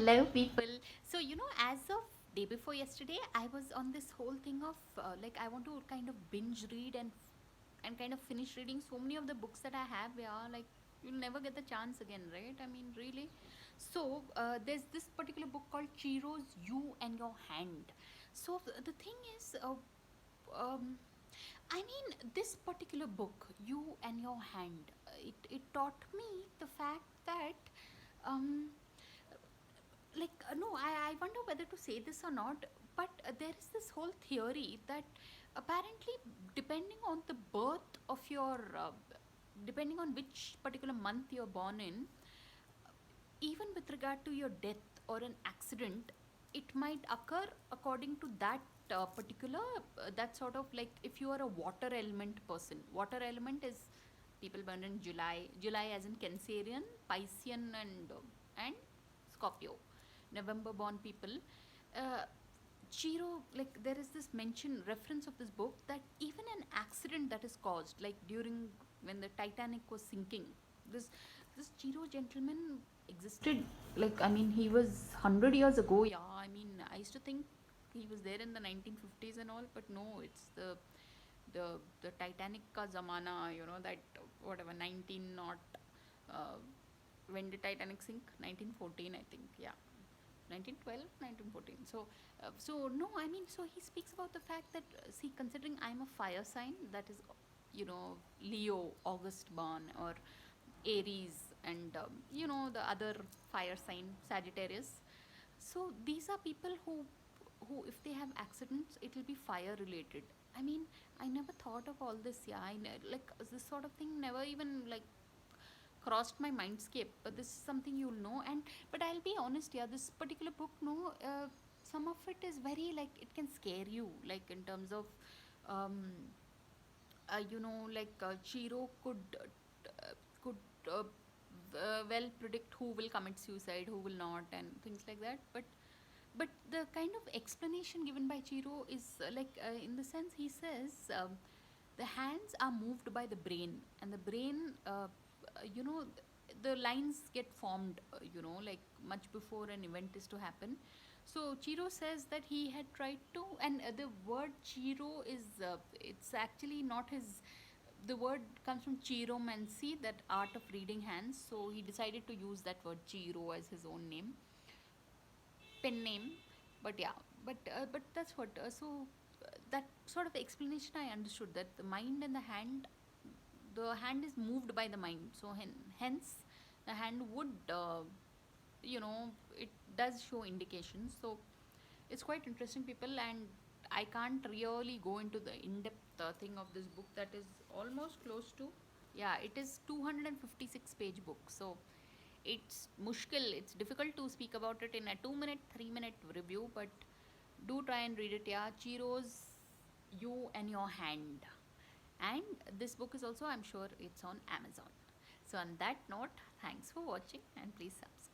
Hello, people. So, as of day before yesterday, I was on this whole thing of like I want to kind of binge read and kind of finish reading so many of the books that I have. Yeah, like you'll never get the chance again, right? I mean, really. So, there's this particular book called Cheiro's You and Your Hand. So, the thing is, um, I mean, this particular book, You and Your Hand, it taught me the fact that. Um, no, I wonder whether to say this or not, but there is this whole theory that apparently depending on the birth of your depending on which particular month you're born in, even with regard to your death or an accident, it might occur according to that particular that sort of like if you are a water element person. Water element is people born in July as in Cancerian, Piscean, and Scorpio. November born people. Uh, Chiro, like there is this mention reference of this book that even an accident that is caused, like during when the Titanic was sinking, this this Chiro gentleman existed. Like I mean, he was 100 years ago. Yeah, I mean, I used to think he was there in the 1950s and all, but no, it's the Titanic ka zamana. That whatever 19 not. Uh, when did Titanic sink? 1914, I think. Yeah. 1912, 1914. So no, I mean, so he speaks about the fact that see, considering I'm a fire sign, that is, Leo, August born, or Aries, and the other fire sign, Sagittarius. So these are people who if they have accidents, it will be fire related. I mean, I never thought of all this. Yeah, like this sort of thing never even like crossed my mindscape, but this is something you'll know. And but I'll be honest, yeah, this particular book, no, some of it is very like it can scare you, like in terms of um Chiro could well predict who will commit suicide, who will not, and things like that. But the kind of explanation given by Chiro is in the sense he says, the hands are moved by the brain, and the brain, you know, the lines get formed, like much before an event is to happen. So Chiro says that he had tried to, and the word Chiro is, it's actually not his. The word comes from chiromancy, that art of reading hands. So he decided to use that word Chiro as his own name, pen name. But yeah, but that's what. That sort of explanation I understood, that the hand is moved by the mind. So hence, the hand would, it does show indications. So it's quite interesting, people, and I can't really go into the in-depth thing of this book that is almost close to, yeah, it is 256 page book. So it's mushkil, it's difficult to speak about it in a 2 minute 3 minute review, but do try and read it. Yeah, Chiro's You and Your Hand. And this book is also, I'm sure, it's on Amazon. So on that note, thanks for watching, and please subscribe.